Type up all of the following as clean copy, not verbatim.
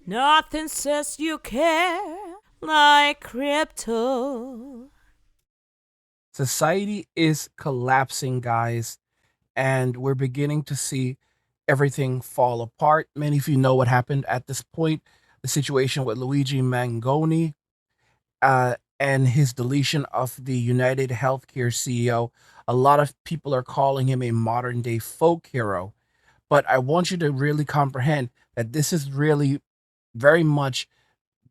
Nothing says you care like crypto. Society is collapsing, guys, and we're beginning to see everything fall apart. Many of you know what happened at this point, the situation with Luigi Mangione and his deletion of the United Healthcare CEO. A lot of people are calling him a modern day folk hero, but I want you to really comprehend that this is really very much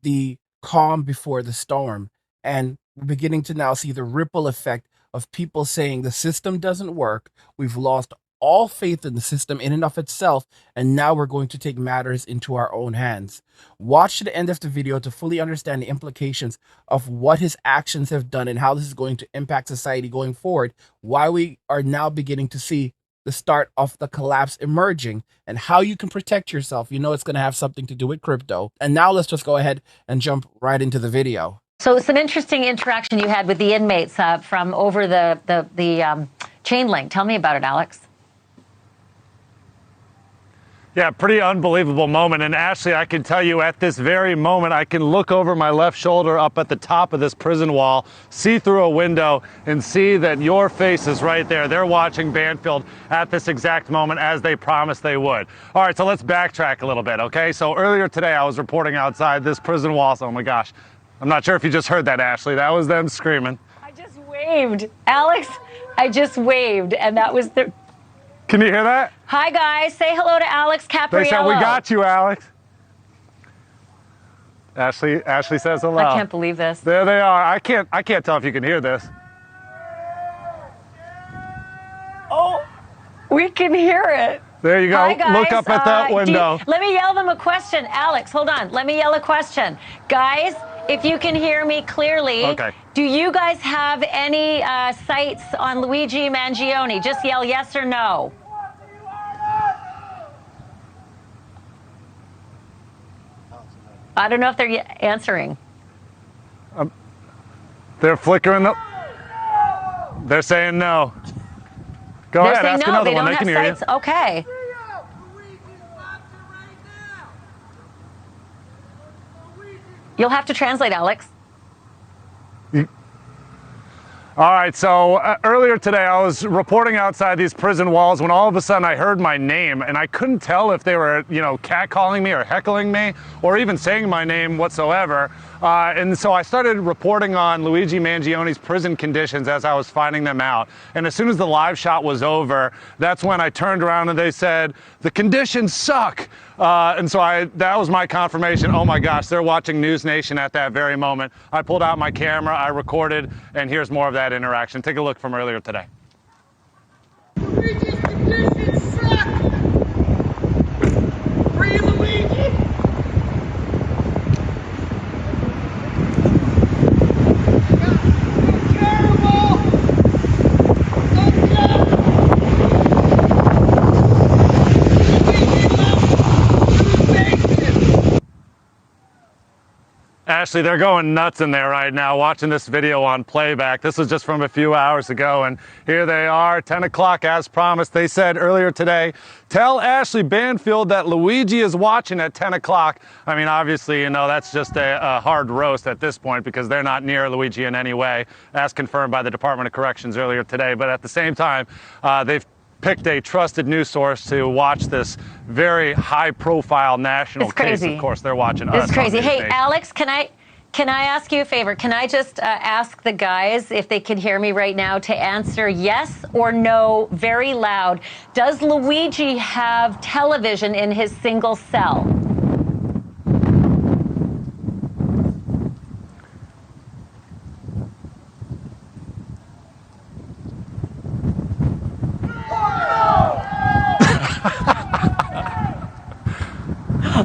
the calm before the storm. And we're beginning to now see the ripple effect of people saying the system doesn't work. We've lost all faith in the system in and of itself, and now we're going to take matters into our own hands. Watch to the end of the video to fully understand the implications of what his actions have done and how this is going to impact society going forward, why we are now beginning to see the start of the collapse emerging, and how you can protect yourself. You know it's going to have something to do with crypto. And now let's just go ahead and jump right into the video. So some interesting interaction you had with the inmates from over the chain link. Tell me about it, Alex. Yeah, pretty unbelievable moment. And Ashley, I can tell you at this very moment, I can look over my left shoulder up at the top of this prison wall, see through a window and see that your face is right there. They're watching Banfield at this exact moment as they promised they would. All right, so let's backtrack a little bit, okay? So earlier today, I was reporting outside this prison wall. So, oh my gosh, I'm not sure if you just heard that, Ashley. That was them screaming. I just waved. Alex, I just waved, and that was the... Can you hear that? Hi, guys. Say hello to Alex Capriello. They said, we got you, Alex. Ashley says hello. I can't believe this. There they are. I can't tell if you can hear this. Oh, we can hear it. There you go. Hi, guys. Look up at that window. Let me yell them a question. Alex, hold on. Let me yell a question. Guys, if you can hear me clearly, okay. Do you guys have any sights on Luigi Mangione? Just yell yes or no. I don't know if they're answering. They're flickering. They're saying no. Go They're ahead, saying ask no, another they one. don't They can have hear sights. you. Okay. You'll have to translate, Alex. All right, so earlier today I was reporting outside these prison walls when all of a sudden I heard my name, and I couldn't tell if they were, catcalling me or heckling me or even saying my name whatsoever. And so I started reporting on Luigi Mangione's prison conditions as I was finding them out. And as soon as the live shot was over, that's when I turned around and they said, the conditions suck. And so that was my confirmation. Oh my gosh, they're watching News Nation at that very moment. I pulled out my camera, I recorded, and here's more of that interaction. Take a look from earlier today. Luigi's conditions suck! Free Luigi! Ashley, they're going nuts in there right now watching this video on playback. This was just from a few hours ago, and here they are, 10 o'clock as promised. They said earlier today, tell Ashley Banfield that Luigi is watching at 10 o'clock. I mean, obviously, that's just a hard roast at this point because they're not near Luigi in any way, as confirmed by the Department of Corrections earlier today. But at the same time, they've picked a trusted news source to watch this very high-profile national case. Of course, they're watching us. It's crazy. Hey, Alex, can I ask you a favor? Can I just ask the guys if they can hear me right now to answer yes or no very loud? Does Luigi have television in his single cell?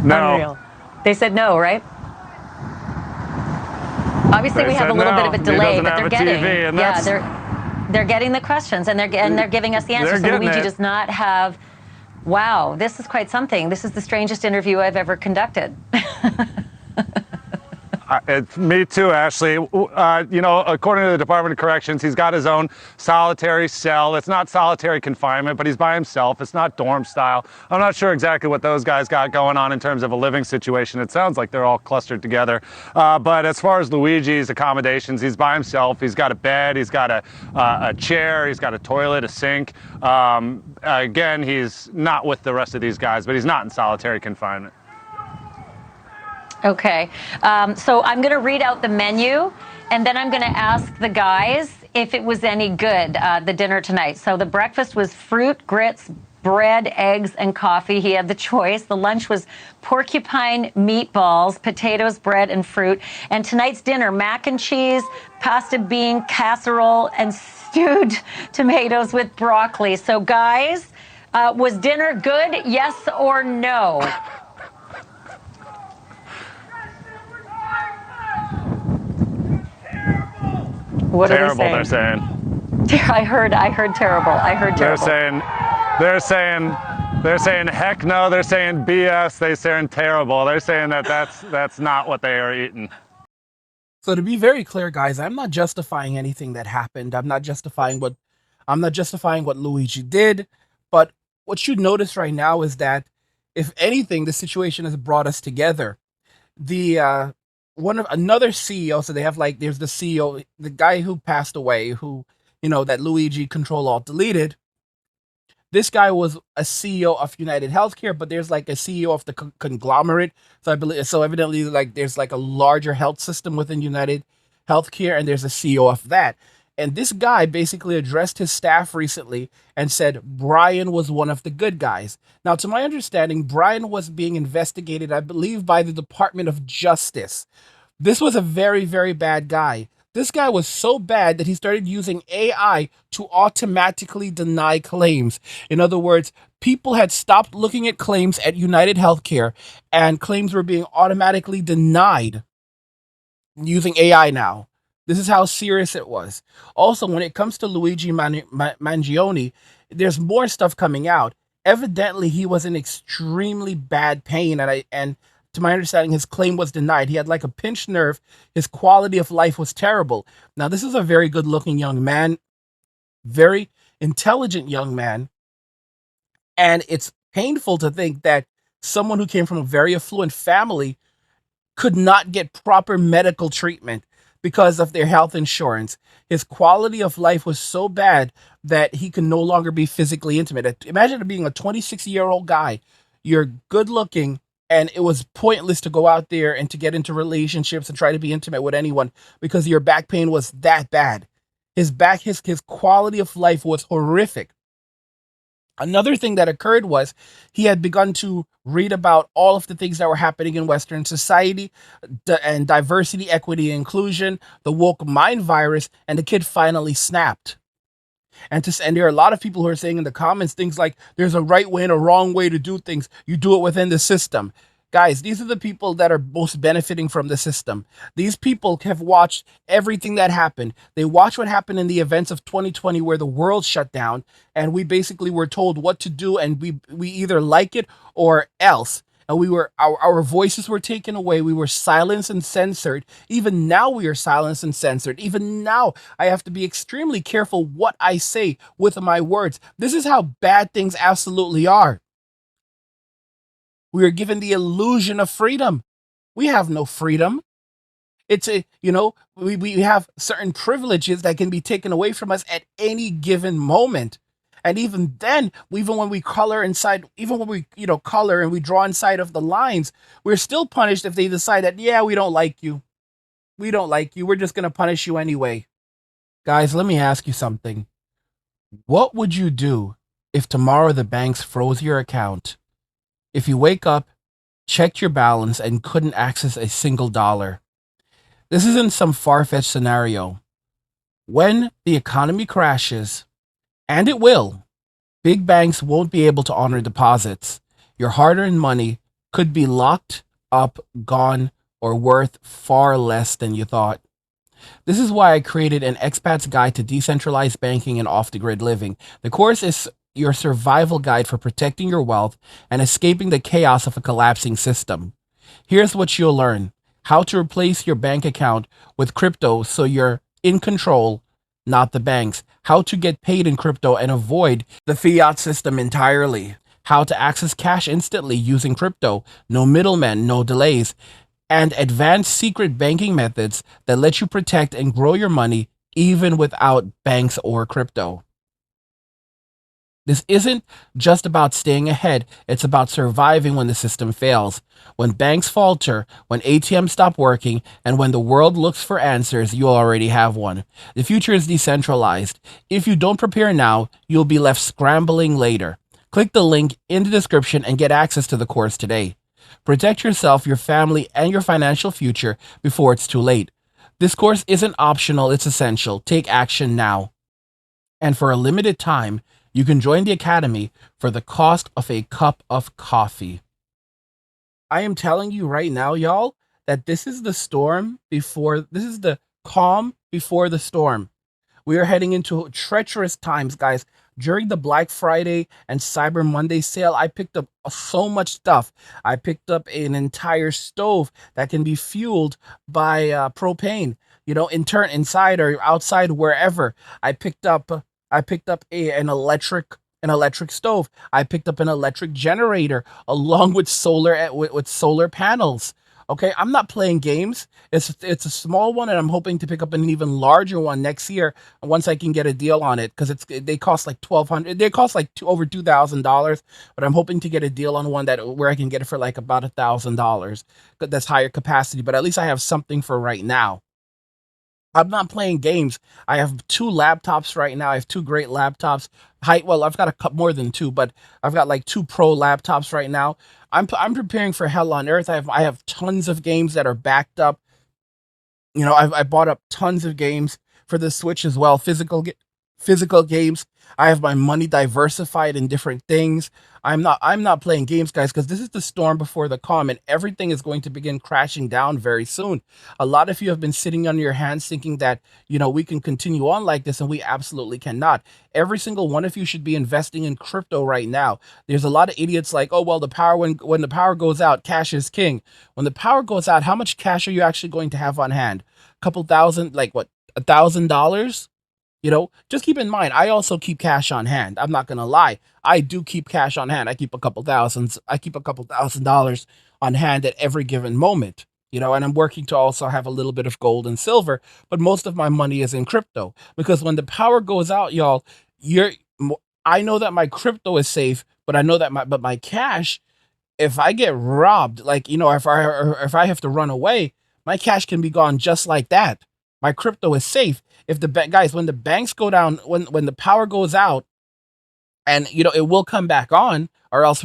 No. Unreal. They said no, right? Obviously, we have a little bit of a delay, but they're getting they're getting the questions and they're giving us the answers. So Luigi does not have. Wow, this is quite something. This is the strangest interview I've ever conducted. Me too, Ashley. According to the Department of Corrections, he's got his own solitary cell. It's not solitary confinement, but he's by himself. It's not dorm style. I'm not sure exactly what those guys got going on in terms of a living situation. It sounds like they're all clustered together. But as far as Luigi's accommodations, he's by himself. He's got a bed. He's got a chair. He's got a toilet, a sink. Again, he's not with the rest of these guys, but he's not in solitary confinement. Okay, so I'm going to read out the menu, and then I'm going to ask the guys if it was any good, the dinner tonight. So the breakfast was fruit, grits, bread, eggs, and coffee. He had the choice. The lunch was porcupine meatballs, potatoes, bread, and fruit. And tonight's dinner, mac and cheese, pasta bean casserole, and stewed tomatoes with broccoli. So guys, was dinner good, yes or no? What terrible, are they saying? I heard terrible. I heard terrible. They're saying heck no. They're saying BS. They're saying terrible. They're saying that's not what they are eating. So to be very clear, guys, I'm not justifying anything that happened. I'm not justifying what Luigi did. But what you notice right now is that, if anything, the situation has brought us together. The another CEO. So they have, like, there's the CEO, the guy who passed away, who, that Luigi Control Alt deleted. This guy was a CEO of United Healthcare, but there's like a CEO of the conglomerate. So I believe, so evidently, like, there's like a larger health system within United Healthcare, and there's a CEO of that. And this guy basically addressed his staff recently and said Brian was one of the good guys. Now, to my understanding, Brian was being investigated, I believe, by the Department of Justice. This was a very, very bad guy. This guy was so bad that he started using AI to automatically deny claims. In other words, people had stopped looking at claims at United Healthcare, and claims were being automatically denied using AI now. This is how serious it was. Also, when it comes to Luigi Mangione, there's more stuff coming out. Evidently, he was in extremely bad pain, and to my understanding, his claim was denied. He had like a pinched nerve. His quality of life was terrible. Now, this is a very good-looking young man, very intelligent young man, and it's painful to think that someone who came from a very affluent family could not get proper medical treatment because of their health insurance. His quality of life was so bad that he could no longer be physically intimate. Imagine being a 26-year-old guy. You're good looking, and it was pointless to go out there and to get into relationships and try to be intimate with anyone because your back pain was that bad. His quality of life was horrific. Another thing that occurred was he had begun to read about all of the things that were happening in Western society, and diversity, equity, inclusion, the woke mind virus, and the kid finally snapped. And there are a lot of people who are saying in the comments things like, there's a right way and a wrong way to do things. You do it within the system. Guys, these are the people that are most benefiting from the system. These people have watched everything that happened. They watched what happened in the events of 2020 where the world shut down, and we basically were told what to do, and we either like it or else. And our voices were taken away. We were silenced and censored. Even now we are silenced and censored. Even now I have to be extremely careful what I say with my words. This is how bad things absolutely are. We are given the illusion of freedom. We have no freedom. We have certain privileges that can be taken away from us at any given moment. And even then, even when we color inside, even when we, color and we draw inside of the lines, we're still punished if they decide that, yeah, we don't like you. We don't like you. We're just going to punish you anyway. Guys, let me ask you something. What would you do if tomorrow the banks froze your account? If you wake up, checked your balance, and couldn't access a single dollar? This isn't some far-fetched scenario. When the economy crashes, and it will, big banks won't be able to honor deposits. Your hard-earned money could be locked up, gone, or worth far less than you thought. This is why I created an expat's guide to decentralized banking and off-the-grid living. The course is your survival guide for protecting your wealth and escaping the chaos of a collapsing system. Here's what you'll learn. how to replace your bank account with crypto so you're in control, not the banks, how to get paid in crypto and avoid the fiat system entirely, how to access cash instantly using crypto, no middlemen, no delays, and advanced secret banking methods that let you protect and grow your money even without banks or crypto. This isn't just about staying ahead, it's about surviving when the system fails. When banks falter, when ATMs stop working, and when the world looks for answers, you already have one. The future is decentralized. If you don't prepare now, you'll be left scrambling later. Click the link in the description and get access to the course today. Protect yourself, your family, and your financial future before it's too late. This course isn't optional, it's essential. Take action now. And for a limited time, you can join the Academy for the cost of a cup of coffee. I am telling you right now, y'all, that this is the calm before the storm. We are heading into treacherous times, guys. During the Black Friday and Cyber Monday sale, I picked up so much stuff. I picked up an entire stove that can be fueled by propane. Inside or outside, wherever. I picked up an electric stove. I picked up an electric generator along with solar panels. Okay, I'm not playing games. It's a small one, and I'm hoping to pick up an even larger one next year once I can get a deal on it, because they cost like $1,200. They cost like over $2,000, but I'm hoping to get a deal on one where I can get it for like about $1,000. That's higher capacity, but at least I have something for right now. I'm not playing games. I have two laptops right now. I have two great laptops. Well, I've got a couple more than two, but I've got like two pro laptops right now. I'm preparing for hell on earth. I have tons of games that are backed up. I bought up tons of games for the Switch as well. Physical games. I have my money diversified in different things. I'm not playing games, guys, because this is the storm before the calm, and everything is going to begin crashing down very soon. A lot of you have been sitting on your hands thinking that, we can continue on like this, and we absolutely cannot. Every single one of you should be investing in crypto right now. There's a lot of idiots like, oh well, the power when the power goes out, cash is king. When the power goes out, how much cash are you actually going to have on hand? A couple thousand, like what, $1,000? Just keep in mind, I also keep cash on hand. I'm not gonna lie. I do keep cash on hand. I keep a couple $1,000s on hand at every given moment. And I'm working to also have a little bit of gold and silver, but most of my money is in crypto, because when the power goes out, y'all, I know that my crypto is safe, but I know that my cash, if I get robbed, like, if I have to run away, my cash can be gone just like that. My crypto is safe. If guys, when the banks go down, when the power goes out, and it will come back on, or else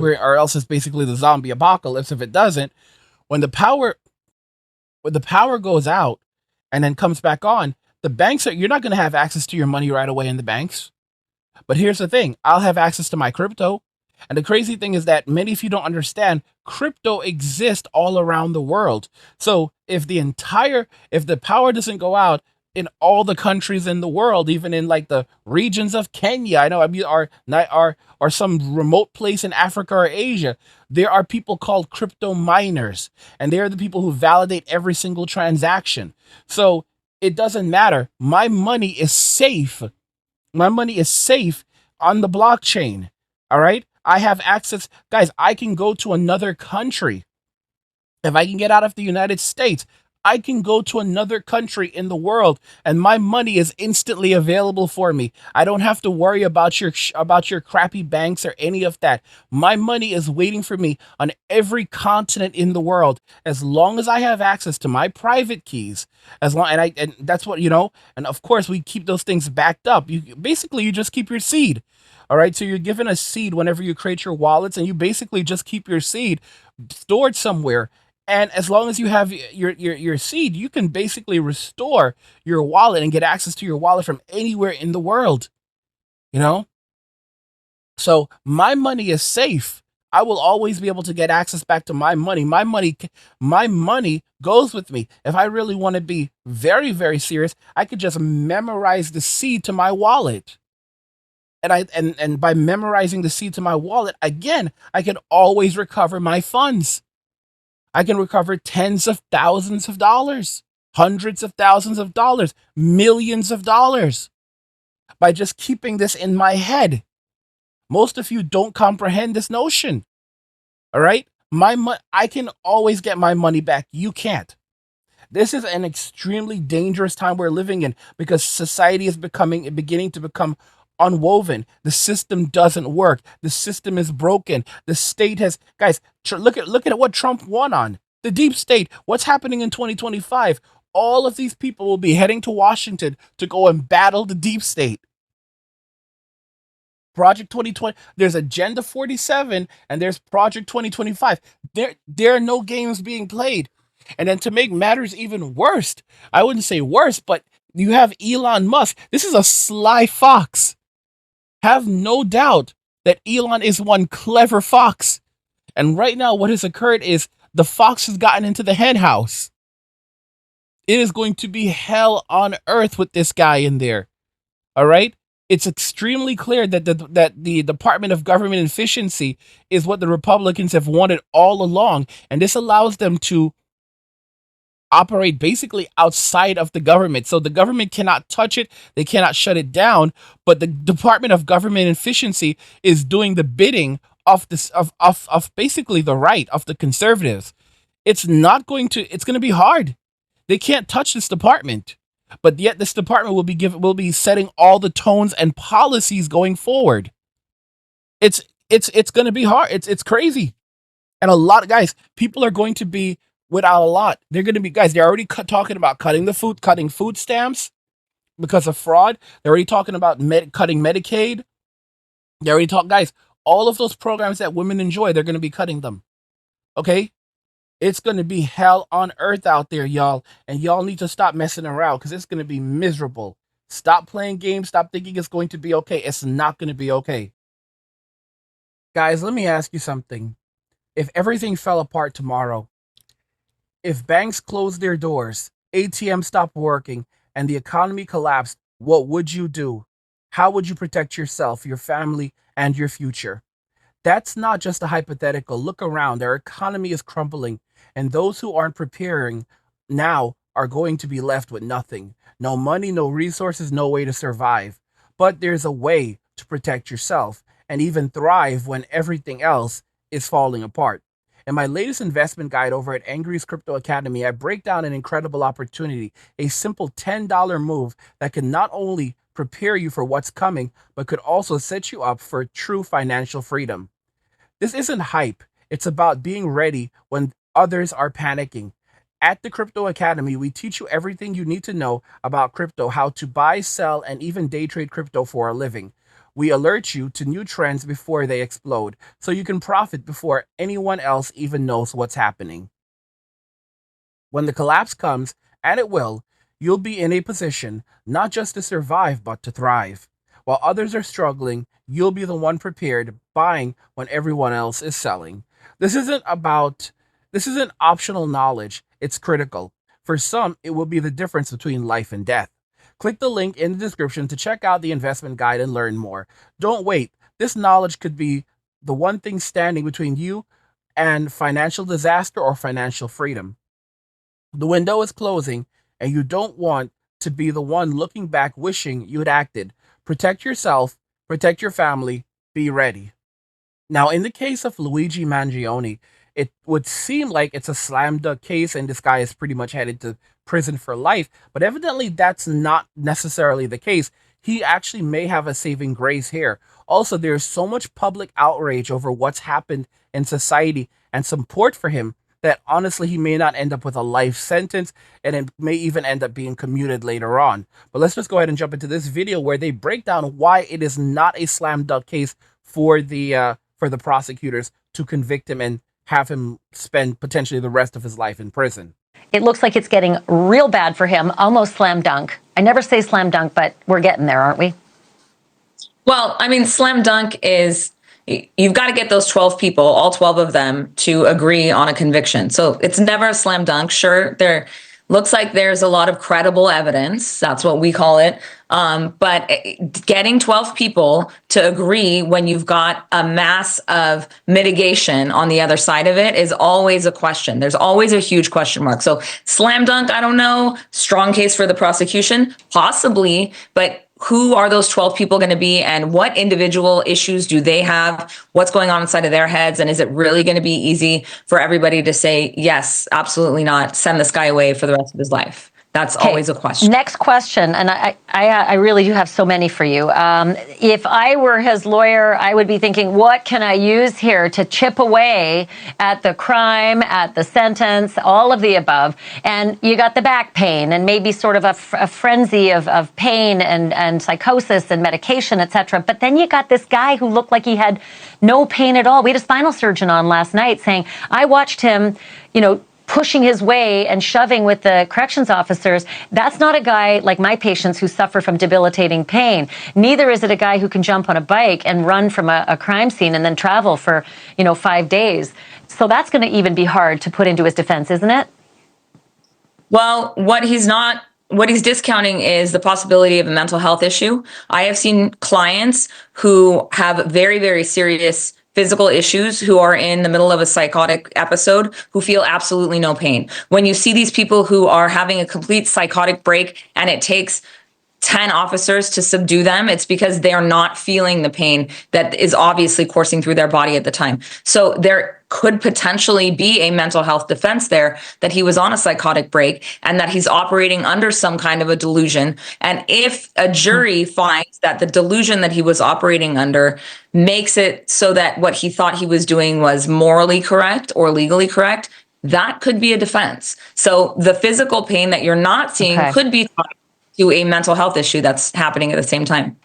it's basically the zombie apocalypse if it doesn't. When the power goes out and then comes back on, you're not going to have access to your money right away in the banks. But here's the thing, I'll have access to my crypto. And the crazy thing is that many of you don't understand, crypto exists all around the world. So if the power doesn't go out in all the countries in the world, even in like the regions of Kenya, or some remote place in Africa or Asia, there are people called crypto miners, and they are the people who validate every single transaction. So it doesn't matter. My money is safe. My money is safe on the blockchain. All right. I have access. Guys, I can go to another country. If I can get out of the United States, I can go to another country in the world, and my money is instantly available for me. I don't have to worry about your crappy banks or any of that. My money is waiting for me on every continent in the world, as long as I have access to my private keys. And that's what, and of course we keep those things backed up. You just keep your seed. All right, so you're given a seed whenever you create your wallets, and you basically just keep your seed stored somewhere. And as long as you have your seed, you can basically restore your wallet and get access to your wallet from anywhere in the world. So my money is safe. I will always be able to get access back to my money. My money goes with me. If I really want to be very, very serious, I could just memorize the seed to my wallet. And by memorizing the seed to my wallet, again, I can always recover my funds. I can recover tens of thousands of dollars, hundreds of thousands of dollars, millions of dollars by just keeping this in my head. Most of you don't comprehend this notion. All right? I can always get my money back. You can't. This is an extremely dangerous time we're living in because society is beginning to become unwoven. The system doesn't work. The system is broken. The state has guys, look at what Trump won on. The deep state. What's happening in 2025? All of these people will be heading to Washington to go and battle the deep state. Project 2020, there's Agenda 47 and there's Project 2025. There are no games being played. And then to make matters even worse, I wouldn't say worse, but you have Elon Musk. This is a sly fox. Have no doubt that Elon is one clever fox. And right now, what has occurred is the fox has gotten into the hen house. It is going to be hell on earth with this guy in there. All right? It's extremely clear that the Department of Government Efficiency is what the Republicans have wanted all along. And this allows them to operate basically outside of the government. So the government cannot touch it. They cannot shut it down. But the Department of Government Efficiency is doing the bidding of basically the right of the conservatives. It's going to be hard. They can't touch this department. But yet this department will be setting all the tones and policies going forward. It's going to be hard. It's crazy. And a lot of guys, people are going to be without a lot. They're going to be guys. They're already talking about cutting food stamps because of fraud. They're already talking about cutting Medicaid. They already guys, all of those programs that women enjoy, they're going to be cutting them. Okay? It's going to be hell on earth out there, y'all. And y'all need to stop messing around because it's going to be miserable. Stop playing games. Stop thinking it's going to be okay. It's not going to be okay. Guys, let me ask you something. If everything fell apart tomorrow, if banks closed their doors, ATMs stopped working, and the economy collapsed, what would you do? How would you protect yourself, your family, and your future? That's not just a hypothetical. Look around. Our economy is crumbling, and those who aren't preparing now are going to be left with nothing. No money, no resources, no way to survive. But there's a way to protect yourself and even thrive when everything else is falling apart. In my latest investment guide over at Angry's Crypto Academy, I break down an incredible opportunity, a simple $10 move that can not only prepare you for what's coming, but could also set you up for true financial freedom. This isn't hype. It's about being ready when others are panicking. At the Crypto Academy, we teach you everything you need to know about crypto, how to buy, sell, and even day trade crypto for a living. We alert you to new trends before they explode, so you can profit before anyone else even knows what's happening. When the collapse comes, and it will, you'll be in a position not just to survive, but to thrive. While others are struggling, you'll be the one prepared, buying when everyone else is selling. This isn't optional knowledge, it's critical. For some, it will be the difference between life and death. Click the link in the description to check out the investment guide and learn more. Don't wait. This knowledge could be the one thing standing between you and financial disaster or financial freedom. The window is closing, and you don't want to be the one looking back wishing you had acted. Protect yourself, protect your family, be ready. Now, in the case of Luigi Mangione, it would seem like it's a slam dunk case and this guy is pretty much headed to prison for life, but evidently that's not necessarily the case. He actually may have a saving grace here. Also, there's so much public outrage over what's happened in society and support for him that honestly he may not end up with a life sentence, and it may even end up being commuted later on. But let's just go ahead and jump into this video where they break down why it is not a slam dunk case for the prosecutors to convict him and have him spend potentially the rest of his life in prison. It looks like it's getting real bad for him, almost slam dunk. I never say slam dunk, but we're getting there, aren't we? Well, I mean, slam dunk is you've got to get those 12 people, all 12 of them, to agree on a conviction. So it's never a slam dunk. Sure, there looks like there's a lot of credible evidence. That's what we call it. But getting 12 people to agree when you've got a mass of mitigation on the other side of it is always a question. There's always a huge question mark. So slam dunk, I don't know. Strong case for the prosecution, possibly, but who are those 12 people going to be, and what individual issues do they have? What's going on inside of their heads? And is it really going to be easy for everybody to say, yes, absolutely not, send this guy away for the rest of his life? That's always a question. Next question, and I really do have so many for you. If I were his lawyer, I would be thinking, what can I use here to chip away at the crime, at the sentence, all of the above? And you got the back pain and maybe sort of a frenzy of pain and psychosis and medication, etc. But then you got this guy who looked like he had no pain at all. We had a spinal surgeon on last night saying, I watched him, pushing his way and shoving with the corrections officers. That's not a guy like my patients who suffer from debilitating pain. Neither is it a guy who can jump on a bike and run from a crime scene and then travel for, 5 days. So that's going to even be hard to put into his defense, isn't it? Well, what he's discounting is the possibility of a mental health issue. I have seen clients who have very, very serious physical issues, who are in the middle of a psychotic episode, who feel absolutely no pain. When you see these people who are having a complete psychotic break and it takes 10 officers to subdue them, it's because they're not feeling the pain that is obviously coursing through their body at the time. So there could potentially be a mental health defense there, that he was on a psychotic break and that he's operating under some kind of a delusion. And if a jury finds that the delusion that he was operating under makes it so that what he thought he was doing was morally correct or legally correct, that could be a defense. So the physical pain that you're not seeing could be to a mental health issue that's happening at the same time.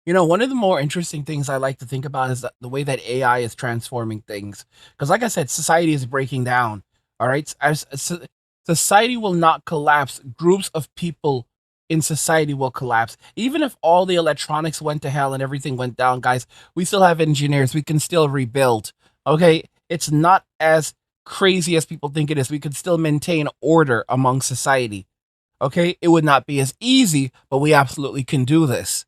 One of the more interesting things I like to think about is the way that AI is transforming things. Because like I said, society is breaking down. All right. Society will not collapse. Groups of people in society will collapse. Even if all the electronics went to hell and everything went down, guys, we still have engineers. We can still rebuild. Okay. It's not as crazy as people think it is. We can still maintain order among society. Okay. It would not be as easy, but we absolutely can do this.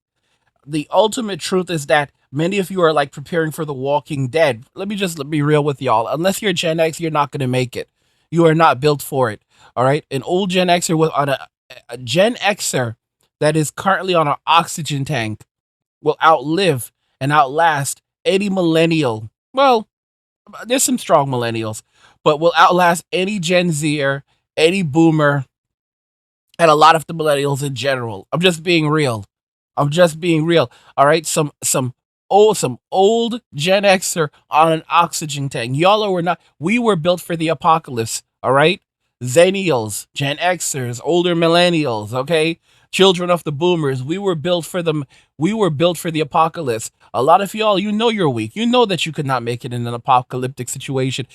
The ultimate truth is that many of you are like preparing for The Walking Dead. Let me just be real with y'all. Unless you're Gen X, you're not going to make it. You are not built for it. All right. An old Gen Xer with on a Gen Xer that is currently on an oxygen tank will outlive and outlast any millennial. Well, there's some strong millennials, but will outlast any Gen Zer, any boomer, and a lot of the millennials in general. I'm just being real. All right. Some old Gen Xer on an oxygen tank. Y'all are not. We were built for the apocalypse. All right. Zennials, Gen Xers, older millennials. Okay. Children of the boomers. We were built for them. We were built for the apocalypse. A lot of y'all, you're weak. You know that you could not make it in an apocalyptic situation.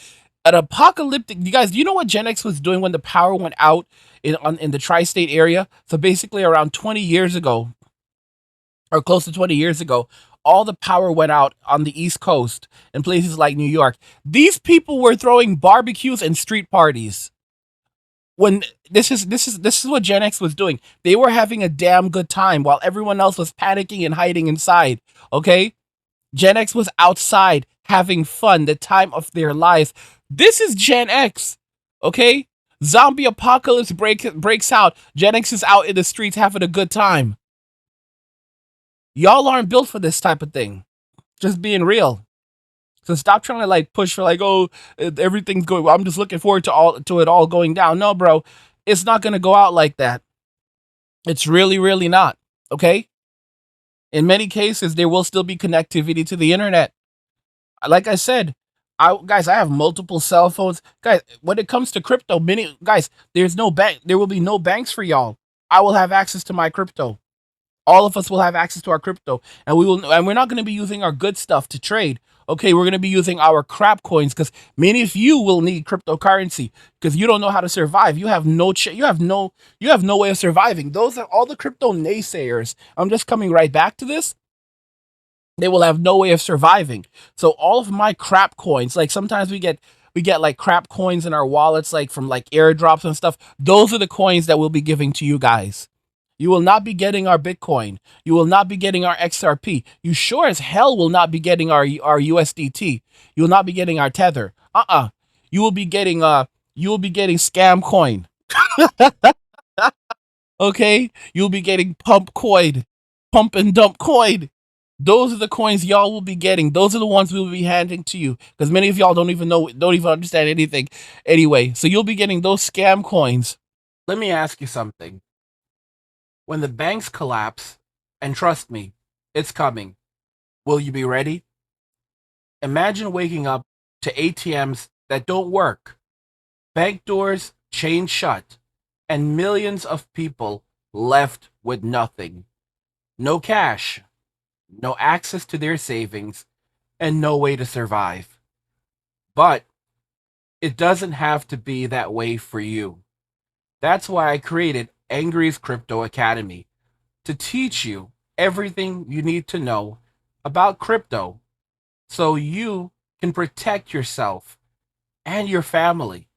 You guys, do you know what Gen X was doing when the power went out in the tri-state area? So basically around 20 years ago, or close to 20 years ago, all the power went out on the East Coast in places like New York. These people were throwing barbecues and street parties. When this is what Gen X was doing. They were having a damn good time while everyone else was panicking and hiding inside. Okay? Gen X was outside having fun, the time of their lives. This is Gen X. Okay? Zombie apocalypse breaks out. Gen X is out in the streets having a good time. Y'all aren't built for this type of thing. Just being real. So stop trying to push for everything's going. Well, I'm just looking forward to it all going down. No, bro, it's not gonna go out like that. It's really, really not. Okay. In many cases, there will still be connectivity to the internet. Like I said, I have multiple cell phones. Guys, when it comes to crypto, there's no bank. There will be no banks for y'all. I will have access to my crypto. All of us will have access to our crypto, and we're not going to be using our good stuff to trade. Okay, we're going to be using our crap coins because many of you will need cryptocurrency because you don't know how to survive. You have no way of surviving. Those are all the crypto naysayers. I'm just coming right back to this. They will have no way of surviving. So all of my crap coins, like sometimes we get like crap coins in our wallets, like from like airdrops and stuff. Those are the coins that we'll be giving to you guys. You will not be getting our Bitcoin. You will not be getting our XRP. You sure as hell will not be getting our USDT. You will not be getting our Tether. You will be getting scam coin. Okay? You'll be getting pump coin. Pump and dump coin. Those are the coins y'all will be getting. Those are the ones we will be handing to you. Because many of y'all don't even understand anything. Anyway, so you'll be getting those scam coins. Let me ask you something. When the banks collapse, and trust me, it's coming, will you be ready? Imagine waking up to ATMs that don't work, bank doors chained shut, and millions of people left with nothing. No cash, no access to their savings, and no way to survive. But it doesn't have to be that way for you. That's why I created Angry's Crypto Academy to teach you everything you need to know about crypto so you can protect yourself and your family.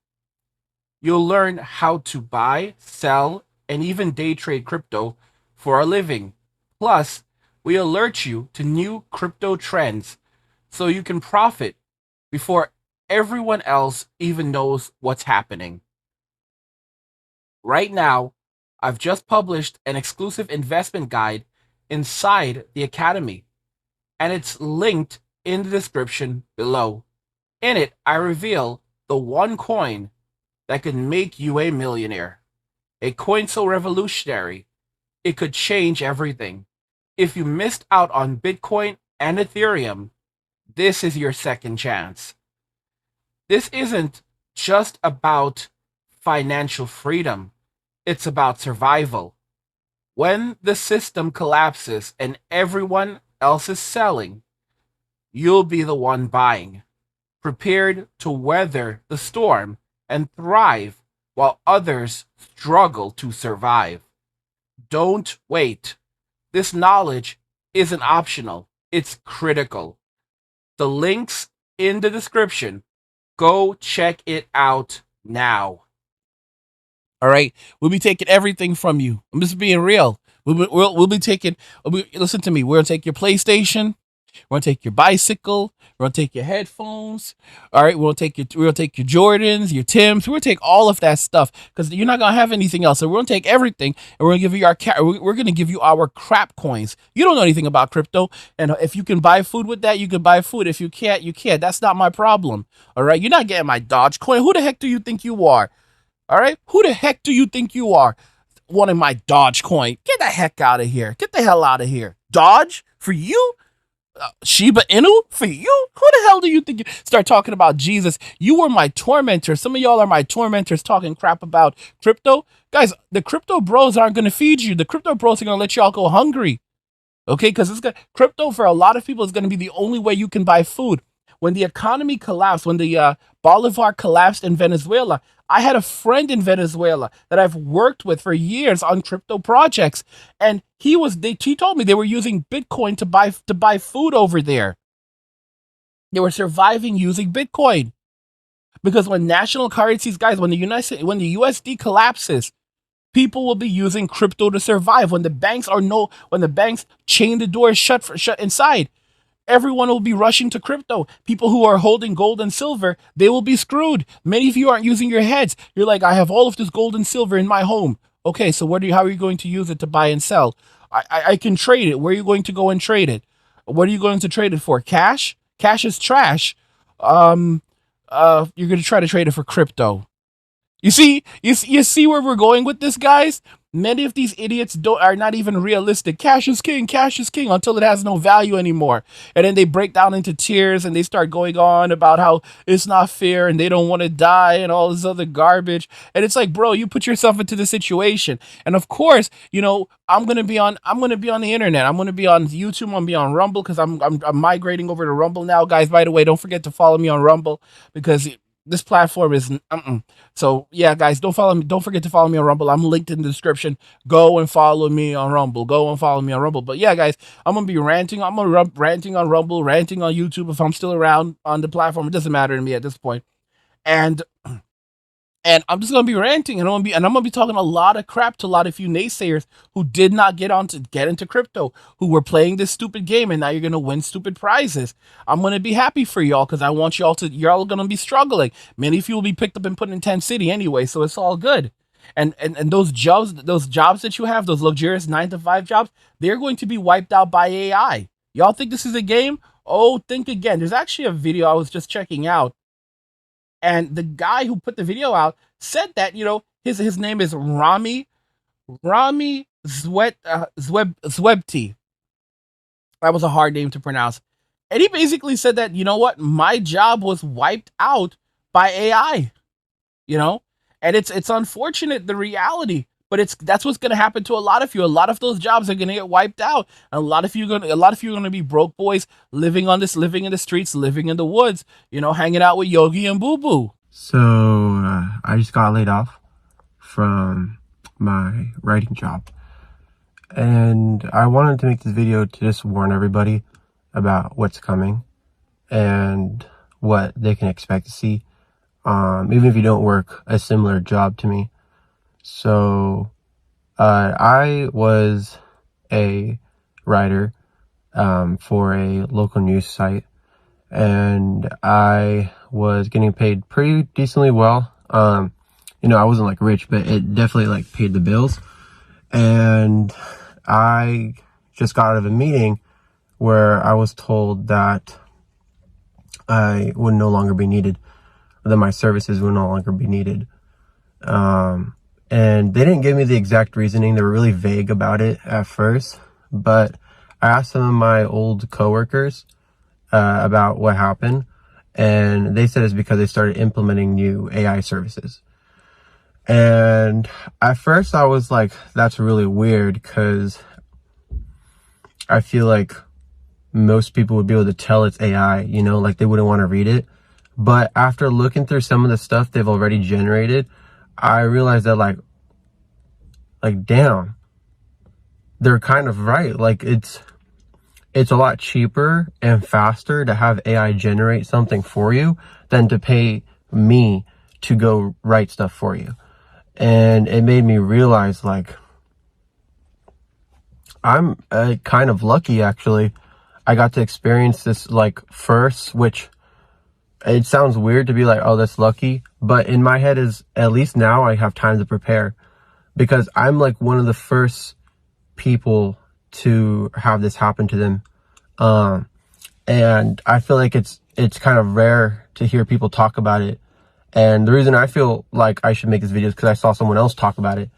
You'll learn how to buy, sell, and even day trade crypto for a living. Plus, we alert you to new crypto trends so you can profit before everyone else even knows what's happening. Right now, I've just published an exclusive investment guide inside the Academy, and it's linked in the description below. In it, I reveal the one coin that could make you a millionaire. A coin so revolutionary, it could change everything. If you missed out on Bitcoin and Ethereum, this is your second chance. This isn't just about financial freedom, it's about survival. When the system collapses and everyone else is selling, you'll be the one buying, prepared to weather the storm and thrive while others struggle to survive. Don't wait. This knowledge isn't optional, it's critical. The link's in the description. Go check it out now. All right, we'll be taking everything from you. I'm just being real. We'll be taking. Listen to me. We're gonna take your PlayStation. We're gonna take your bicycle. We're gonna take your headphones. All right, we're gonna take your Jordans, your Tims. We're gonna take all of that stuff because you're not gonna have anything else. So we're gonna take everything and we're gonna give you we're gonna give you our crap coins. You don't know anything about crypto, and if you can buy food with that, you can buy food. If you can't, you can't. That's not my problem. All right, you're not getting my Dogecoin. Who the heck do you think you are? All right, who the heck do you think you are? Wanting my Dogecoin? Get the heck out of here. Get the hell out of here. Dodge for you? Shiba Inu for you? Who the hell do you think you start talking about Jesus? You were my tormentor. Some of y'all are my tormentors talking crap about crypto. Guys, the crypto bros aren't going to feed you. The crypto bros are going to let y'all go hungry. Okay, because crypto for a lot of people is going to be the only way you can buy food. When the economy collapsed, when the Bolivar collapsed in Venezuela, I had a friend in Venezuela that I've worked with for years on crypto projects, and he told me they were using Bitcoin to buy food over there. They were surviving using Bitcoin because when national currencies, guys, when the USD collapses, people will be using crypto to survive. When the banks chain the doors shut inside, everyone will be rushing to crypto. People who are holding gold and silver, they will be screwed. Many of you aren't using your heads. You're like, I have all of this gold and silver in my home. Okay, so how are you going to use it to buy and sell? I can trade it. Where are you going to go and trade it? What are you going to trade it for? Cash? Cash is trash. You're going to try to trade it for crypto. You see where we're going with this, guys? Many of these idiots are not even realistic. Cash is king until it has no value anymore. And then they break down into tears and they start going on about how it's not fair and they don't want to die and all this other garbage. And it's like, bro, you put yourself into the situation. And of course, I'm gonna be on the internet. I'm gonna be on YouTube. I'm gonna be on Rumble because I'm migrating over to Rumble now, guys. By the way, don't forget to follow me on Rumble because this platform is so yeah, guys, don't forget to follow me on Rumble. I'm linked in the description. Go and follow me on Rumble. But yeah, guys, I'm gonna be ranting. I'm gonna ranting on Rumble, ranting on YouTube if I'm still around on the platform. It doesn't matter to me at this point. And And I'm just gonna be ranting, and I'm gonna be talking a lot of crap to a lot of you naysayers who did not get into crypto, who were playing this stupid game, and now you're gonna win stupid prizes. I'm gonna be happy for y'all because I want y'all gonna be struggling. Many of you will be picked up and put in Tent City anyway, so it's all good. And those jobs that you have, those luxurious 9 to 5 jobs, they're going to be wiped out by AI. Y'all think this is a game? Oh, think again. There's actually a video I was just checking out, and the guy who put the video out said that his name is Rami Zwebti. That was a hard name to pronounce, and he basically said that my job was wiped out by AI. You know, and it's unfortunate, the reality, but that's what's going to happen to a lot of you. A lot of those jobs are going to get wiped out, and a lot of you are going to be broke boys living in the streets, living in the woods, hanging out with Yogi and Boo Boo. So I just got laid off from my writing job, and I wanted to make this video to just warn everybody about what's coming and what they can expect to see, even if you don't work a similar job to me. So I was a writer for a local news site, and I was getting paid pretty decently well. I wasn't like rich, but it definitely like paid the bills. And I just got out of a meeting where I was told that I would no longer be needed, that my services would no longer be needed. And they didn't give me the exact reasoning. They were really vague about it at first, but I asked some of my old coworkers about what happened, and they said it's because they started implementing new AI services. And at first I was like, that's really weird, because I feel like most people would be able to tell it's AI, like they wouldn't want to read it. But after looking through some of the stuff they've already generated, I realized that like damn, they're kind of right. Like it's a lot cheaper and faster to have AI generate something for you than to pay me to go write stuff for you. And it made me realize, like, I'm kind of lucky, actually. I got to experience this, like, first, which it sounds weird to be like, oh, that's lucky. But in my head is, at least now I have time to prepare. Because I'm, like, one of the first people to have this happen to them. And I feel like it's kind of rare to hear people talk about it. And the reason I feel like I should make this video is because I saw someone else talk about it.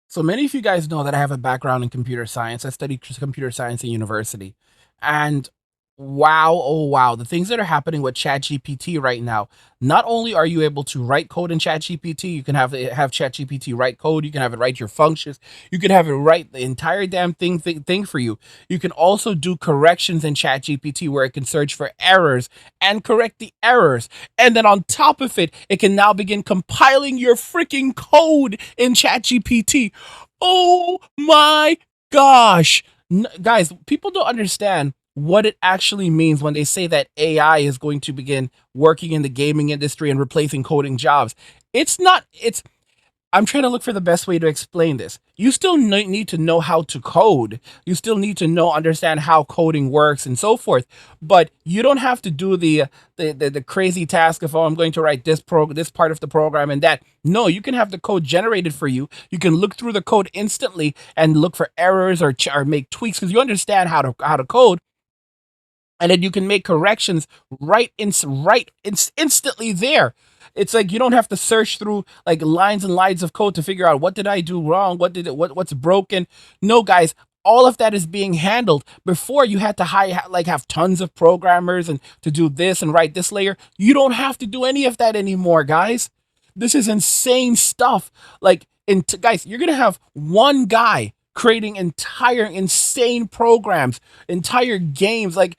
So many of you guys know that I have a background in computer science. I studied computer science in university. And wow, oh wow, the things that are happening with ChatGPT right now. Not only are you able to write code in ChatGPT, you can have ChatGPT write code, you can have it write your functions, you can have it write the entire damn thing for you. You can also do corrections in ChatGPT where it can search for errors and correct the errors. And then on top of it, it can now begin compiling your freaking code in ChatGPT. Oh my gosh. Guys, people don't understand what it actually means when they say that AI is going to begin working in the gaming industry and replacing coding jobs. I'm trying to look for the best way to explain this. You still need to know how to code. You still need to understand how coding works and so forth. But you don't have to do the crazy task of, oh, I'm going to write this part of the program and that. No, you can have the code generated for you. You can look through the code instantly and look for errors or make tweaks because you understand how to code. And then you can make corrections instantly there. It's like you don't have to search through like lines and lines of code to figure out what did I do wrong, what's broken. No, guys, all of that is being handled. Before you had to have tons of programmers and to do this and write this layer. You don't have to do any of that anymore, guys. This is insane stuff. Guys, you're gonna have one guy creating entire insane programs, entire games. Like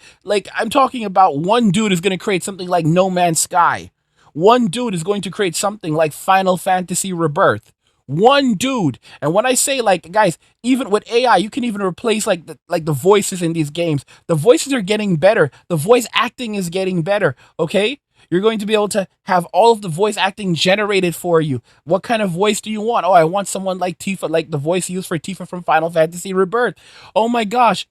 I'm talking about one dude is going to create something like No Man's Sky. One dude is going to create something like Final Fantasy Rebirth. One dude. And when I say guys, even with AI, you can even replace the voices in these games. The voices are getting better. The voice acting is getting better. Okay. You're going to be able to have all of the voice acting generated for you. What kind of voice do you want? Oh, I want someone like Tifa, like the voice used for Tifa from Final Fantasy Rebirth. Oh my gosh,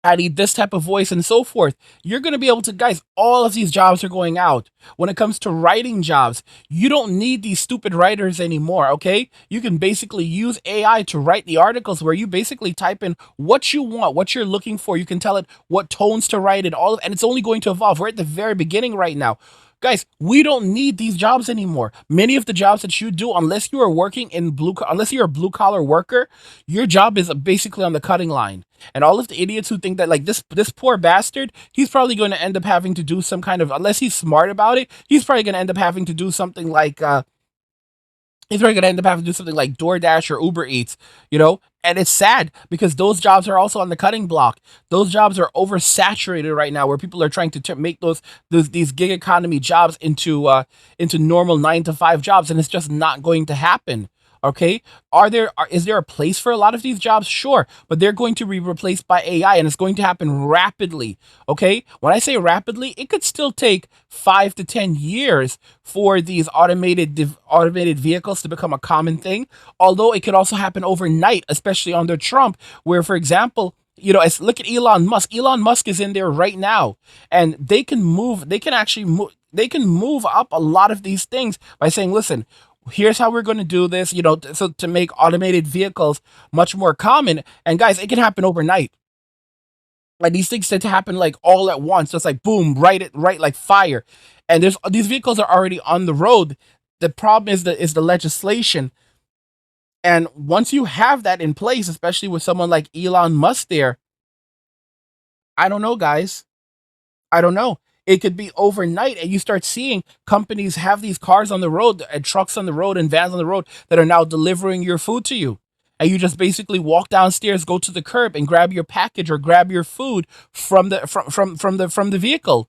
I need this type of voice and so forth. You're going to be able to, guys, all of these jobs are going out. When it comes to writing jobs, you don't need these stupid writers anymore, okay? You can basically use AI to write the articles where you basically type in what you want, what you're looking for. You can tell it what tones to write it, and it's only going to evolve. We're at the very beginning right now. Guys, we don't need these jobs anymore. Many of the jobs that you do, unless you are working in unless you're a blue collar worker, your job is basically on the cutting line. And all of the idiots who think that like this poor bastard, he's probably going to end up having to do some kind of, unless he's smart about it, he's probably going to end up having to do something like he's probably going to end up having to do something like DoorDash or Uber Eats, you know? And it's sad because those jobs are also on the cutting block. Those jobs are oversaturated right now, where people are trying to make these gig economy jobs into normal 9 to 5 jobs, and it's just not going to happen. Okay, is there a place for a lot of these jobs? Sure, but they're going to be replaced by AI, and it's going to happen rapidly. Okay, when I say rapidly, it could still take 5 to 10 years for these automated vehicles to become a common thing. Although it could also happen overnight, especially under Trump, where, for example, you know, look at Elon Musk. Elon Musk is in there right now, and they can move. They can actually move. They can move up a lot of these things by saying, "Listen, here's how we're going to do this," you know, so to make automated vehicles much more common. And guys, it can happen overnight. Like these things tend to happen like all at once. So it's like boom, right like fire. And these vehicles are already on the road. The problem is the legislation. And once you have that in place, especially with someone like Elon Musk there, I don't know, guys. I don't know. It could be overnight, and you start seeing companies have these cars on the road and trucks on the road and vans on the road that are now delivering your food to you. And you just basically walk downstairs, go to the curb, and grab your package or grab your food from the vehicle.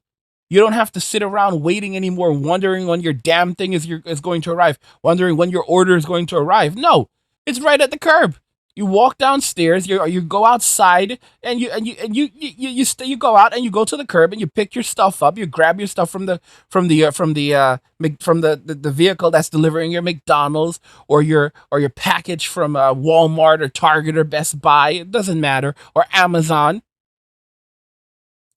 You don't have to sit around waiting anymore, wondering when your damn thing is going to arrive, wondering when your order is going to arrive. No, it's right at the curb. You walk downstairs, you go outside, and you go out and you go to the curb and you pick your stuff up. You grab your stuff from the vehicle that's delivering your McDonald's or your package from Walmart or Target or Best Buy. It doesn't matter, or Amazon.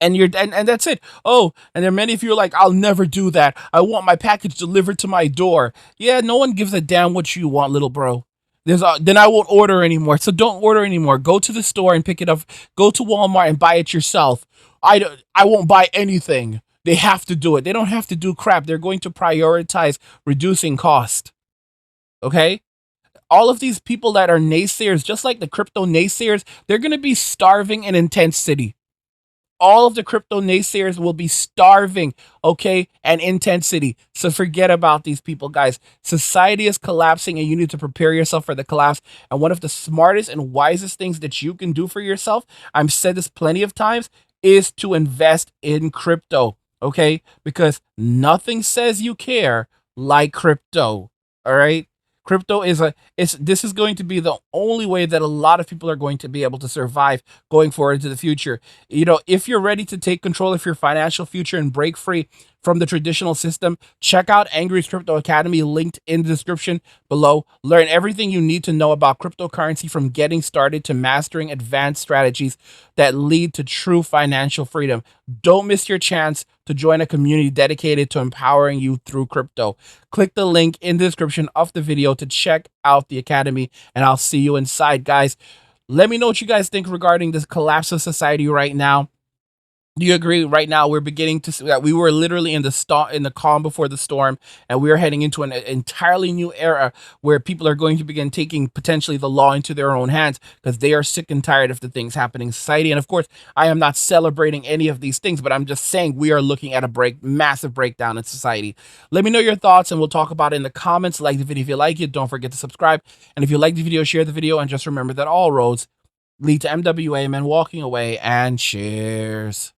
And and that's it. Oh, and there are many of you are like, I'll never do that. I want my package delivered to my door. Yeah, no one gives a damn what you want, little bro. Then I won't order anymore. So don't order anymore. Go to the store and pick it up. Go to Walmart and buy it yourself. I won't buy anything. They have to do it. They don't have to do crap. They're going to prioritize reducing cost. Okay? All of these people that are naysayers, just like the crypto naysayers, they're going to be starving in Intense City. All of the crypto naysayers will be starving, okay, and intensity. So forget about these people, guys. Society is collapsing, and you need to prepare yourself for the collapse. And one of the smartest and wisest things that you can do for yourself, I've said this plenty of times, is to invest in crypto, okay? Because nothing says you care like crypto, all right? Crypto this is going to be the only way that a lot of people are going to be able to survive going forward into the future. You know, if you're ready to take control of your financial future and break free from the traditional system, check out Angry's Crypto Academy, linked in the description below. Learn everything you need to know about cryptocurrency, from getting started to mastering advanced strategies that lead to true financial freedom. Don't miss your chance to join a community dedicated to empowering you through crypto. Click the link in the description of the video to check out the academy, and I'll see you inside, guys. Let me know what you guys think regarding this collapse of society right now. Do you agree? Right now, we're beginning to see that we were literally in the calm before the storm, and we are heading into an entirely new era where people are going to begin taking potentially the law into their own hands because they are sick and tired of the things happening in society. And of course, I am not celebrating any of these things, but I'm just saying we are looking at a massive breakdown in society. Let me know your thoughts, and we'll talk about it in the comments. Like the video if you like it. Don't forget to subscribe. And if you like the video, share the video. And just remember that all roads lead to MWA, men walking away, and cheers.